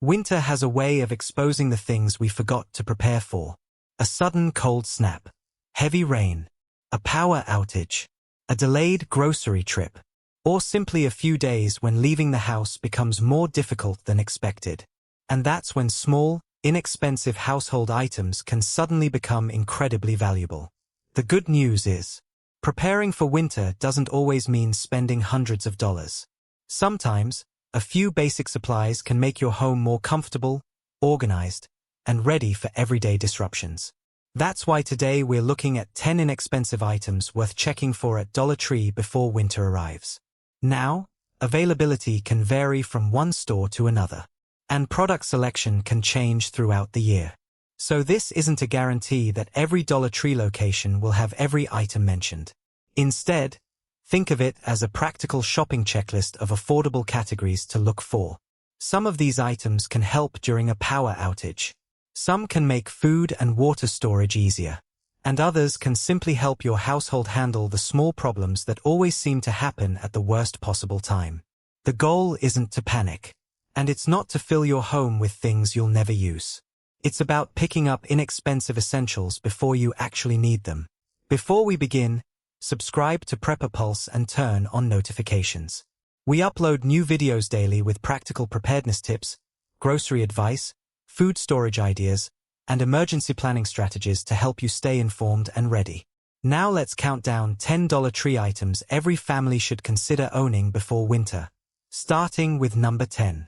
Winter has a way of exposing the things we forgot to prepare for. A sudden cold snap, heavy rain, a power outage, a delayed grocery trip, or simply a few days when leaving the house becomes more difficult than expected. And that's when small, inexpensive household items can suddenly become incredibly valuable. The good news is, preparing for winter doesn't always mean spending hundreds of dollars. Sometimes, a few basic supplies can make your home more comfortable, organized, and ready for everyday disruptions. That's why today we're looking at 10 inexpensive items worth checking for at Dollar Tree before winter arrives. Now, availability can vary from one store to another, and product selection can change throughout the year. So this isn't a guarantee that every Dollar Tree location will have every item mentioned. Instead, think of it as a practical shopping checklist of affordable categories to look for. Some of these items can help during a power outage. Some can make food and water storage easier, and others can simply help your household handle the small problems that always seem to happen at the worst possible time. The goal isn't to panic, and it's not to fill your home with things you'll never use. It's about picking up inexpensive essentials before you actually need them. Before we begin, subscribe to Prepper Pulse and turn on notifications. We upload new videos daily with practical preparedness tips, grocery advice, food storage ideas, and emergency planning strategies to help you stay informed and ready. Now let's count down 10 Dollar Tree items every family should consider owning before winter. Starting with number 10.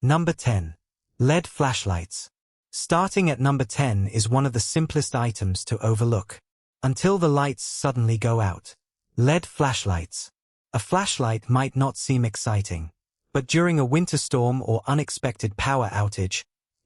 Number 10. LED flashlights. Starting at number 10 is one of the simplest items to overlook. Until the lights suddenly go out. LED flashlights. A flashlight might not seem exciting, but during a winter storm or unexpected power outage,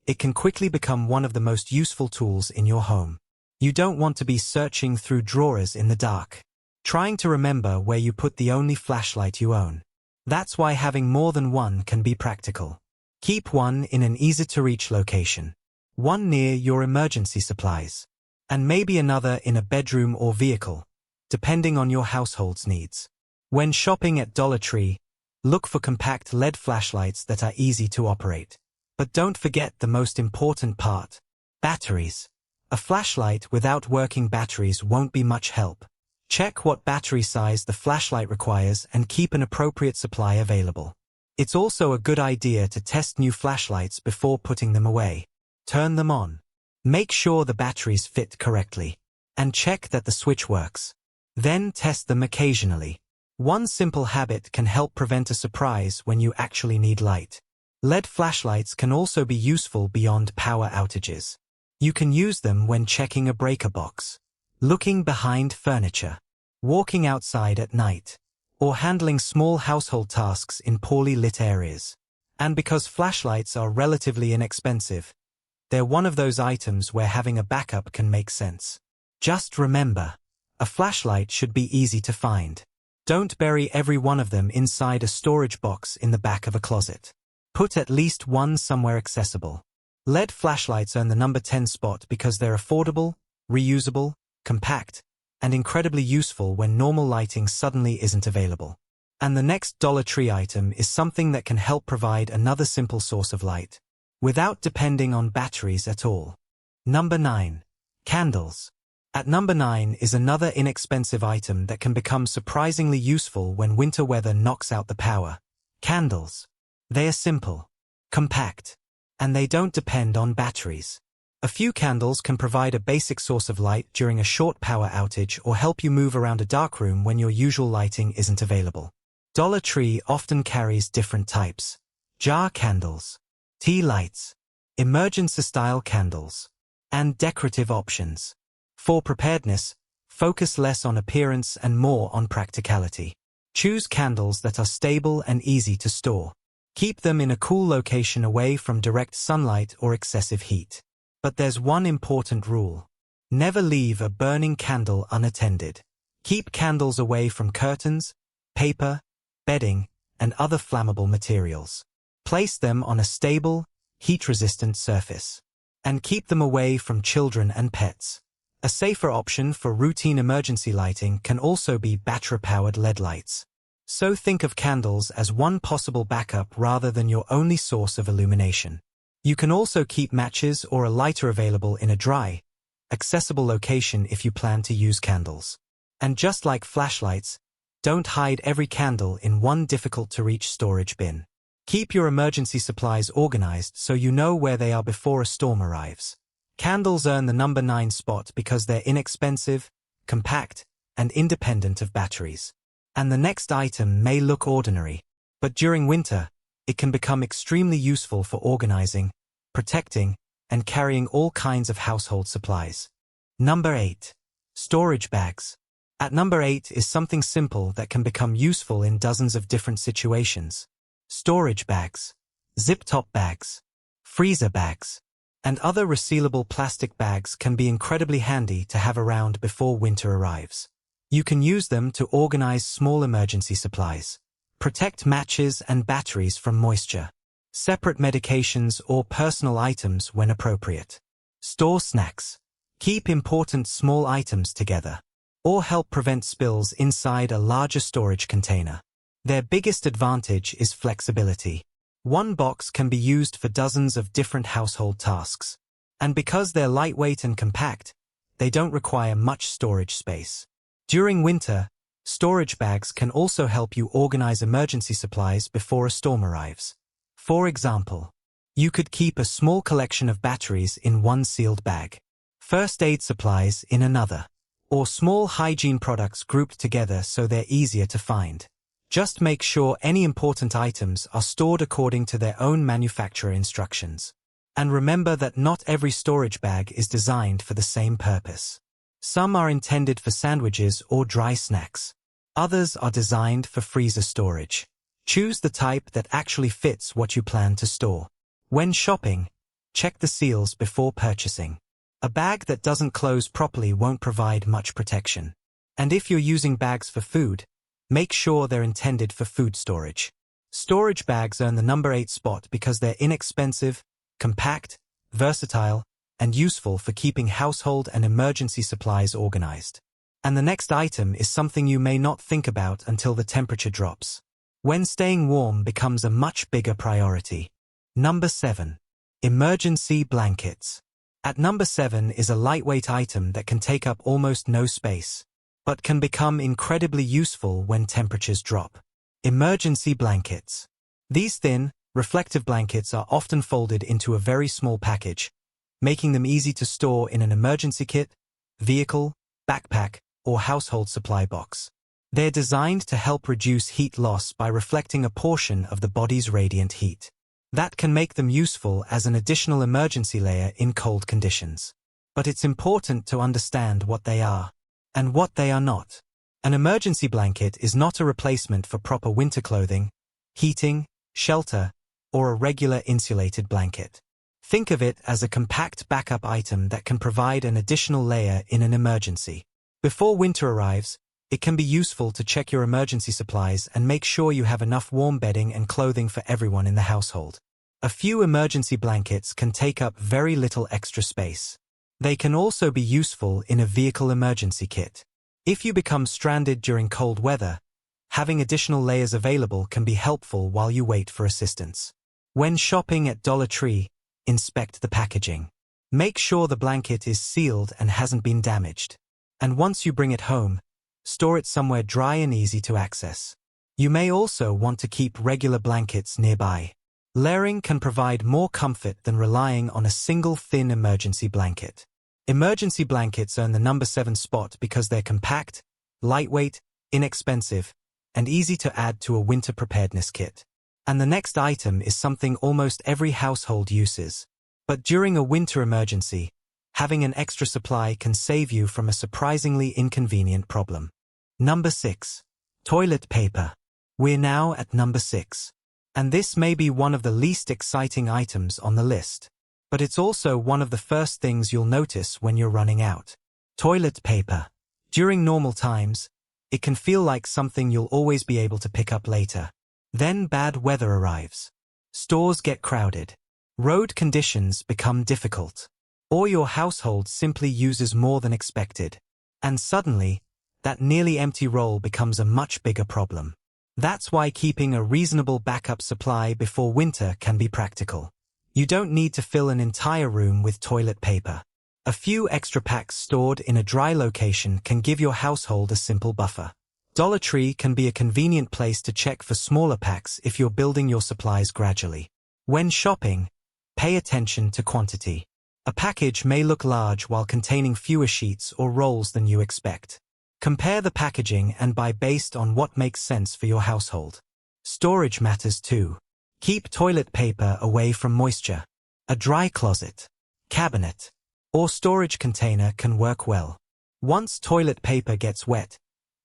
it can quickly become one of the most useful tools in your home. You don't want to be searching through drawers in the dark, trying to remember where you put the only flashlight you own. That's why having more than one can be practical. Keep one in an easy-to-reach location. One near your emergency supplies, and maybe another in a bedroom or vehicle, depending on your household's needs. When shopping at Dollar Tree, look for compact LED flashlights that are easy to operate. But don't forget the most important part: batteries. A flashlight without working batteries won't be much help. Check what battery size the flashlight requires and keep an appropriate supply available. It's also a good idea to test new flashlights before putting them away. Turn them on. Make sure the batteries fit correctly, and check that the switch works. Then test them occasionally. One simple habit can help prevent a surprise when you actually need light. LED flashlights can also be useful beyond power outages. You can use them when checking a breaker box, looking behind furniture, walking outside at night, or handling small household tasks in poorly lit areas. And because flashlights are relatively inexpensive, they're one of those items where having a backup can make sense. Just remember, a flashlight should be easy to find. Don't bury every one of them inside a storage box in the back of a closet. Put at least one somewhere accessible. LED flashlights earn the number 10 spot because they're affordable, reusable, compact, and incredibly useful when normal lighting suddenly isn't available. And the next Dollar Tree item is something that can help provide another simple source of light, without depending on batteries at all. Number 9. Candles. At number 9 is another inexpensive item that can become surprisingly useful when winter weather knocks out the power. Candles. They are simple, compact, and they don't depend on batteries. A few candles can provide a basic source of light during a short power outage or help you move around a dark room when your usual lighting isn't available. Dollar Tree often carries different types: jar candles, tea lights, emergency-style candles, and decorative options. For preparedness, focus less on appearance and more on practicality. Choose candles that are stable and easy to store. Keep them in a cool location away from direct sunlight or excessive heat. But there's one important rule. Never leave a burning candle unattended. Keep candles away from curtains, paper, bedding, and other flammable materials. Place them on a stable, heat-resistant surface. And keep them away from children and pets. A safer option for routine emergency lighting can also be battery-powered LED lights. So think of candles as one possible backup rather than your only source of illumination. You can also keep matches or a lighter available in a dry, accessible location if you plan to use candles. And just like flashlights, don't hide every candle in one difficult-to-reach storage bin. Keep your emergency supplies organized so you know where they are before a storm arrives. Candles earn the number 9 spot because they're inexpensive, compact, and independent of batteries. And the next item may look ordinary, but during winter, it can become extremely useful for organizing, protecting, and carrying all kinds of household supplies. Number 8. Storage bags. At number 8 is something simple that can become useful in dozens of different situations. Storage bags, zip-top bags, freezer bags, and other resealable plastic bags can be incredibly handy to have around before winter arrives. You can use them to organize small emergency supplies, protect matches and batteries from moisture, separate medications or personal items when appropriate. Store snacks. Keep important small items together, or help prevent spills inside a larger storage container. Their biggest advantage is flexibility. One box can be used for dozens of different household tasks. And because they're lightweight and compact, they don't require much storage space. During winter, storage bags can also help you organize emergency supplies before a storm arrives. For example, you could keep a small collection of batteries in one sealed bag, first aid supplies in another, or small hygiene products grouped together so they're easier to find. Just make sure any important items are stored according to their own manufacturer instructions. And remember that not every storage bag is designed for the same purpose. Some are intended for sandwiches or dry snacks. Others are designed for freezer storage. Choose the type that actually fits what you plan to store. When shopping, check the seals before purchasing. A bag that doesn't close properly won't provide much protection. And if you're using bags for food, make sure they're intended for food storage. Storage bags earn the number 8 spot because they're inexpensive, compact, versatile, and useful for keeping household and emergency supplies organized. And the next item is something you may not think about until the temperature drops, when staying warm becomes a much bigger priority. Number 7. Emergency blankets. At number 7 is a lightweight item that can take up almost no space, but can become incredibly useful when temperatures drop. Emergency blankets. These thin, reflective blankets are often folded into a very small package, making them easy to store in an emergency kit, vehicle, backpack, or household supply box. They're designed to help reduce heat loss by reflecting a portion of the body's radiant heat. That can make them useful as an additional emergency layer in cold conditions. But it's important to understand what they are and what they are not. An emergency blanket is not a replacement for proper winter clothing, heating, shelter, or a regular insulated blanket. Think of it as a compact backup item that can provide an additional layer in an emergency. Before winter arrives, it can be useful to check your emergency supplies and make sure you have enough warm bedding and clothing for everyone in the household. A few emergency blankets can take up very little extra space. They can also be useful in a vehicle emergency kit. If you become stranded during cold weather, having additional layers available can be helpful while you wait for assistance. When shopping at Dollar Tree, inspect the packaging. Make sure the blanket is sealed and hasn't been damaged. And once you bring it home, store it somewhere dry and easy to access. You may also want to keep regular blankets nearby. Layering can provide more comfort than relying on a single thin emergency blanket. Emergency blankets earn the number 7 spot because they're compact, lightweight, inexpensive, and easy to add to a winter preparedness kit. And the next item is something almost every household uses. But during a winter emergency, having an extra supply can save you from a surprisingly inconvenient problem. Number 6. Toilet paper. We're now at number 6. And this may be one of the least exciting items on the list. But it's also one of the first things you'll notice when you're running out. Toilet paper. During normal times, it can feel like something you'll always be able to pick up later. Then bad weather arrives. Stores get crowded. Road conditions become difficult. Or your household simply uses more than expected. And suddenly, that nearly empty roll becomes a much bigger problem. That's why keeping a reasonable backup supply before winter can be practical. You don't need to fill an entire room with toilet paper. A few extra packs stored in a dry location can give your household a simple buffer. Dollar Tree can be a convenient place to check for smaller packs if you're building your supplies gradually. When shopping, pay attention to quantity. A package may look large while containing fewer sheets or rolls than you expect. Compare the packaging and buy based on what makes sense for your household. Storage matters too. Keep toilet paper away from moisture. A dry closet, cabinet, or storage container can work well. Once toilet paper gets wet,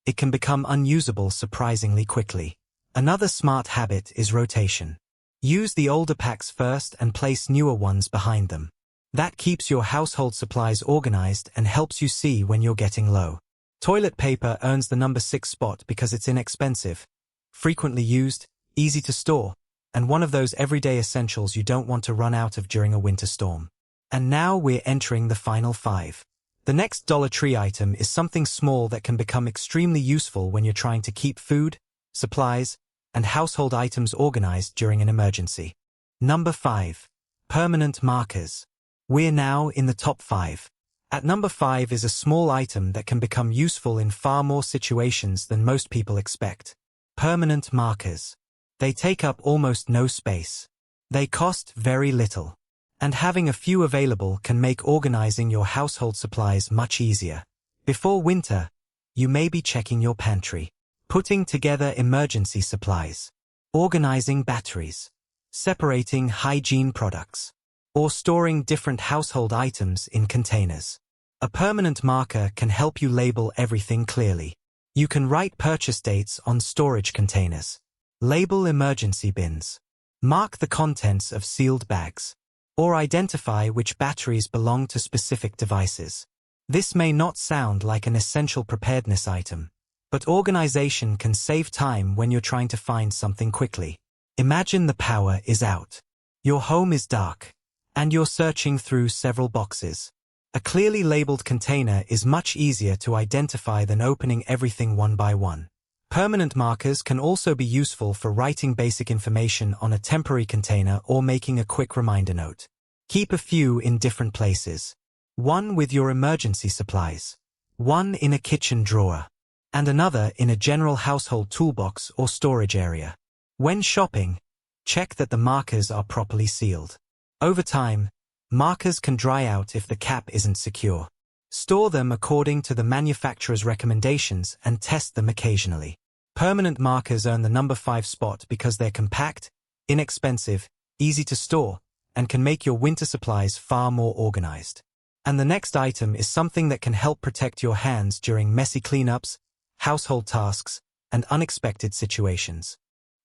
it can become unusable surprisingly quickly. Another smart habit is rotation. Use the older packs first and place newer ones behind them. That keeps your household supplies organized and helps you see when you're getting low. Toilet paper earns the number 6 spot because it's inexpensive, frequently used, easy to store, and one of those everyday essentials you don't want to run out of during a winter storm. And now we're entering the final 5. The next Dollar Tree item is something small that can become extremely useful when you're trying to keep food, supplies, and household items organized during an emergency. Number 5. Permanent markers. We're now in the top 5. At number 5 is a small item that can become useful in far more situations than most people expect. Permanent markers. They take up almost no space. They cost very little. And having a few available can make organizing your household supplies much easier. Before winter, you may be checking your pantry, putting together emergency supplies, organizing batteries, separating hygiene products, or storing different household items in containers. A permanent marker can help you label everything clearly. You can write purchase dates on storage containers, label emergency bins, mark the contents of sealed bags, or identify which batteries belong to specific devices. This may not sound like an essential preparedness item, but organization can save time when you're trying to find something quickly. Imagine the power is out. Your home is dark, and you're searching through several boxes. A clearly labeled container is much easier to identify than opening everything one by one. Permanent markers can also be useful for writing basic information on a temporary container or making a quick reminder note. Keep a few in different places. One with your emergency supplies, one in a kitchen drawer, and another in a general household toolbox or storage area. When shopping, check that the markers are properly sealed. Over time, markers can dry out if the cap isn't secure. Store them according to the manufacturer's recommendations and test them occasionally. Permanent markers earn the number 5 spot because they're compact, inexpensive, easy to store, and can make your winter supplies far more organized. And the next item is something that can help protect your hands during messy cleanups, household tasks, and unexpected situations.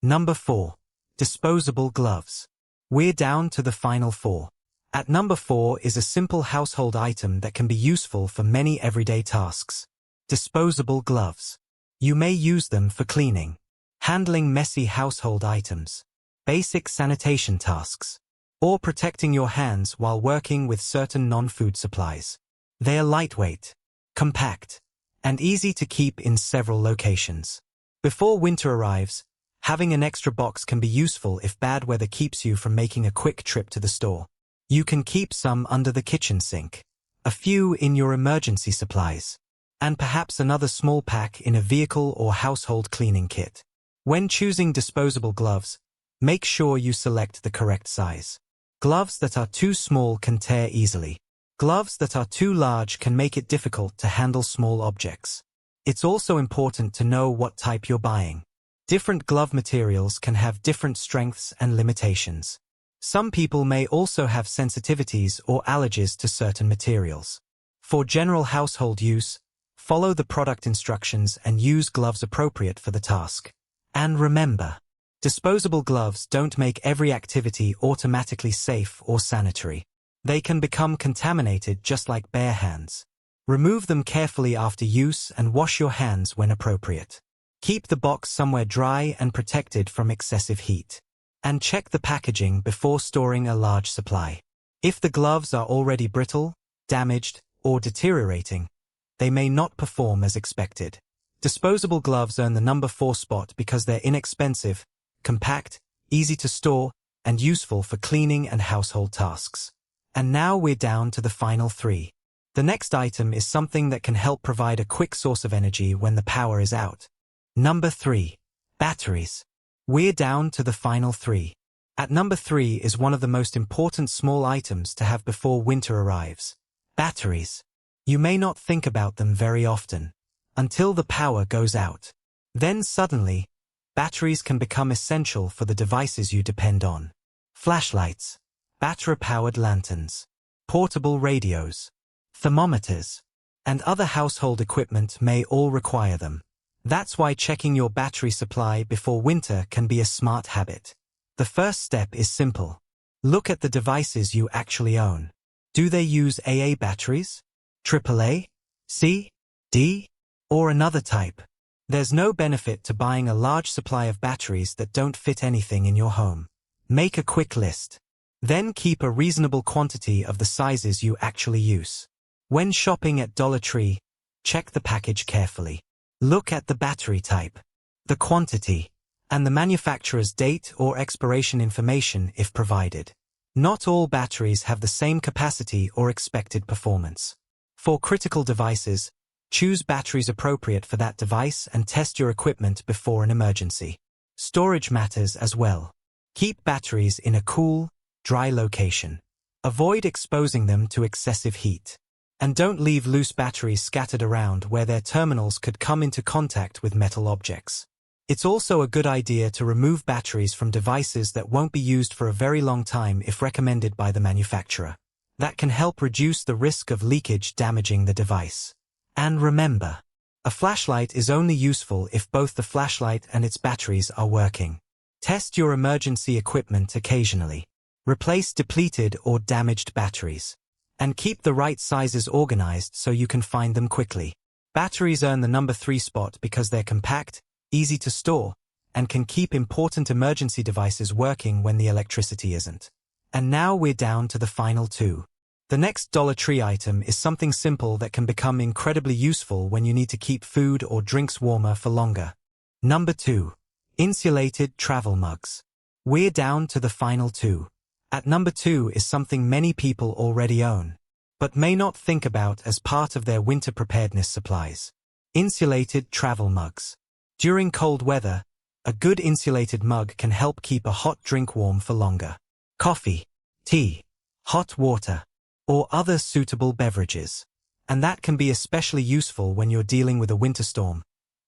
Number 4. Disposable gloves. We're down to the final 4. At number 4 is a simple household item that can be useful for many everyday tasks. Disposable gloves. You may use them for cleaning, handling messy household items, basic sanitation tasks, or protecting your hands while working with certain non-food supplies. They are lightweight, compact, and easy to keep in several locations. Before winter arrives, having an extra box can be useful if bad weather keeps you from making a quick trip to the store. You can keep some under the kitchen sink, a few in your emergency supplies, and perhaps another small pack in a vehicle or household cleaning kit. When choosing disposable gloves, make sure you select the correct size. Gloves that are too small can tear easily. Gloves that are too large can make it difficult to handle small objects. It's also important to know what type you're buying. Different glove materials can have different strengths and limitations. Some people may also have sensitivities or allergies to certain materials. For general household use, follow the product instructions and use gloves appropriate for the task. And remember, disposable gloves don't make every activity automatically safe or sanitary. They can become contaminated just like bare hands. Remove them carefully after use and wash your hands when appropriate. Keep the box somewhere dry and protected from excessive heat. And check the packaging before storing a large supply. If the gloves are already brittle, damaged, or deteriorating, they may not perform as expected. Disposable gloves earn the number 4 spot because they're inexpensive, compact, easy to store, and useful for cleaning and household tasks. And now we're down to the final three. The next item is something that can help provide a quick source of energy when the power is out. Number 3. Batteries. We're down to the final three. At number 3 is one of the most important small items to have before winter arrives. Batteries. You may not think about them very often, until the power goes out. Then suddenly, batteries can become essential for the devices you depend on. Flashlights, battery-powered lanterns, portable radios, thermometers, and other household equipment may all require them. That's why checking your battery supply before winter can be a smart habit. The first step is simple. Look at the devices you actually own. Do they use AA batteries? AAA? C? D? Or another type? There's no benefit to buying a large supply of batteries that don't fit anything in your home. Make a quick list. Then keep a reasonable quantity of the sizes you actually use. When shopping at Dollar Tree, check the package carefully. Look at the battery type, the quantity, and the manufacturer's date or expiration information if provided. Not all batteries have the same capacity or expected performance. For critical devices, choose batteries appropriate for that device and test your equipment before an emergency. Storage matters as well. Keep batteries in a cool, dry location. Avoid exposing them to excessive heat. And don't leave loose batteries scattered around where their terminals could come into contact with metal objects. It's also a good idea to remove batteries from devices that won't be used for a very long time if recommended by the manufacturer. That can help reduce the risk of leakage damaging the device. And remember, a flashlight is only useful if both the flashlight and its batteries are working. Test your emergency equipment occasionally. Replace depleted or damaged batteries. And keep the right sizes organized so you can find them quickly. Batteries earn the number 3 spot because they're compact, easy to store, and can keep important emergency devices working when the electricity isn't. And now we're down to the final 2. The next Dollar Tree item is something simple that can become incredibly useful when you need to keep food or drinks warmer for longer. Number 2. Insulated travel mugs. We're down to the final 2. At number 2 is something many people already own, but may not think about as part of their winter preparedness supplies. Insulated travel mugs. During cold weather, a good insulated mug can help keep a hot drink warm for longer. Coffee, tea, hot water, or other suitable beverages. And that can be especially useful when you're dealing with a winter storm,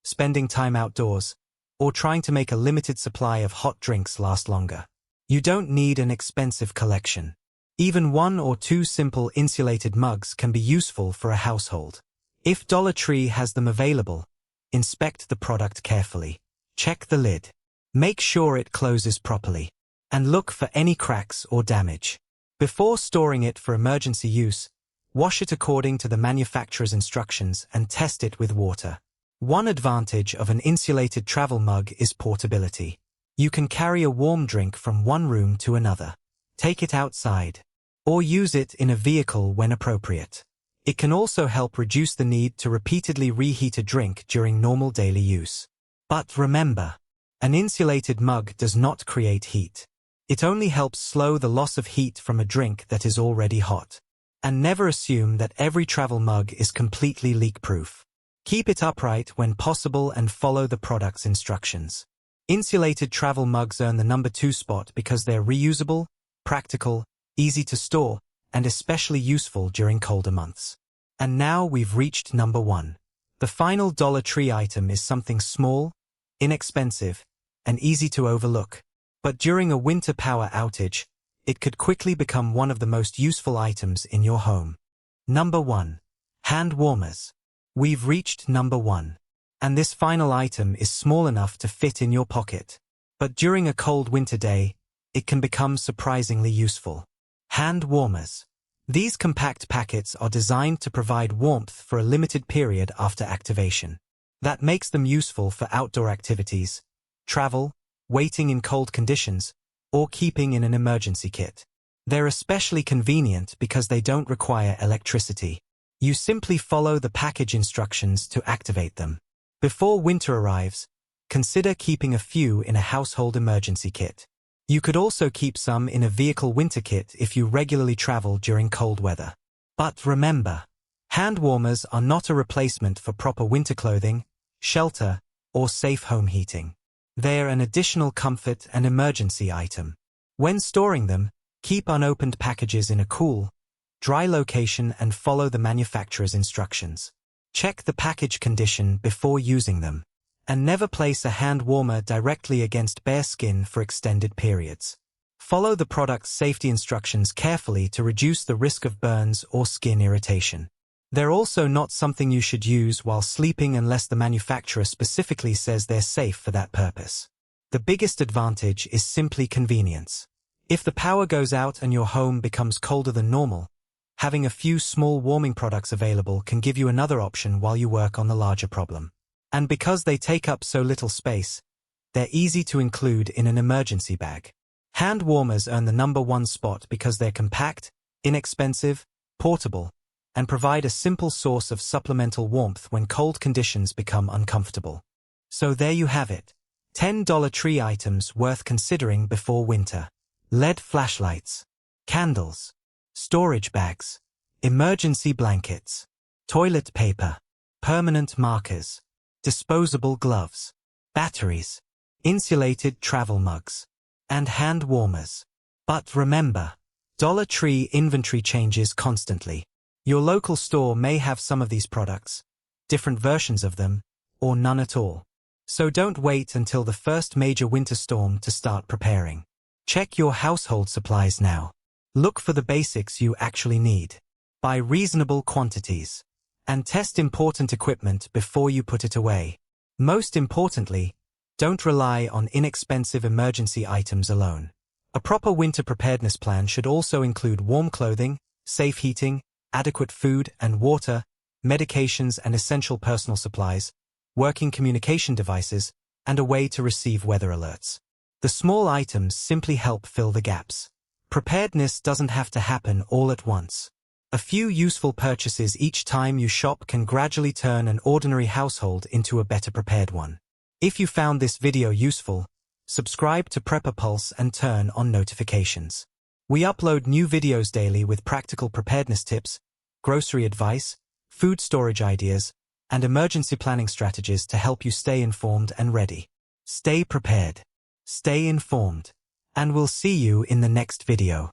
spending time outdoors, or trying to make a limited supply of hot drinks last longer. You don't need an expensive collection. Even 1 or 2 simple insulated mugs can be useful for a household. If Dollar Tree has them available, inspect the product carefully. Check the lid. Make sure it closes properly. And look for any cracks or damage. Before storing it for emergency use, wash it according to the manufacturer's instructions and test it with water. One advantage of an insulated travel mug is portability. You can carry a warm drink from one room to another, take it outside, or use it in a vehicle when appropriate. It can also help reduce the need to repeatedly reheat a drink during normal daily use. But remember, an insulated mug does not create heat. It only helps slow the loss of heat from a drink that is already hot. And never assume that every travel mug is completely leak-proof. Keep it upright when possible and follow the product's instructions. Insulated travel mugs earn the number 2 spot because they're reusable, practical, easy to store, and especially useful during colder months. And now we've reached number 1. The final Dollar Tree item is something small, inexpensive, and easy to overlook. But during a winter power outage, it could quickly become one of the most useful items in your home. Number 1. Hand warmers. We've reached number 1. And this final item is small enough to fit in your pocket. But during a cold winter day, it can become surprisingly useful. Hand warmers. These compact packets are designed to provide warmth for a limited period after activation. That makes them useful for outdoor activities, travel, waiting in cold conditions, or keeping in an emergency kit. They're especially convenient because they don't require electricity. You simply follow the package instructions to activate them. Before winter arrives, consider keeping a few in a household emergency kit. You could also keep some in a vehicle winter kit if you regularly travel during cold weather. But remember, hand warmers are not a replacement for proper winter clothing, shelter, or safe home heating. They're an additional comfort and emergency item. When storing them, keep unopened packages in a cool, dry location and follow the manufacturer's instructions. Check the package condition before using them. And never place a hand warmer directly against bare skin for extended periods. Follow the product's safety instructions carefully to reduce the risk of burns or skin irritation. They're also not something you should use while sleeping unless the manufacturer specifically says they're safe for that purpose. The biggest advantage is simply convenience. If the power goes out and your home becomes colder than normal, having a few small warming products available can give you another option while you work on the larger problem. And because they take up so little space, they're easy to include in an emergency bag. Hand warmers earn the #1 spot because they're compact, inexpensive, portable, and provide a simple source of supplemental warmth when cold conditions become uncomfortable. So there you have it. $10 tree items worth considering before winter. LED flashlights, candles, storage bags, emergency blankets, toilet paper, permanent markers, disposable gloves, batteries, insulated travel mugs, and hand warmers. But remember, Dollar Tree inventory changes constantly. Your local store may have some of these products, different versions of them, or none at all. So don't wait until the first major winter storm to start preparing. Check your household supplies now. Look for the basics you actually need. Buy reasonable quantities. And test important equipment before you put it away. Most importantly, don't rely on inexpensive emergency items alone. A proper winter preparedness plan should also include warm clothing, safe heating, adequate food and water, medications and essential personal supplies, working communication devices, and a way to receive weather alerts. The small items simply help fill the gaps. Preparedness doesn't have to happen all at once. A few useful purchases each time you shop can gradually turn an ordinary household into a better prepared one. If you found this video useful, subscribe to Prepper Pulse and turn on notifications. We upload new videos daily with practical preparedness tips, grocery advice, food storage ideas, and emergency planning strategies to help you stay informed and ready. Stay prepared, stay informed, and we'll see you in the next video.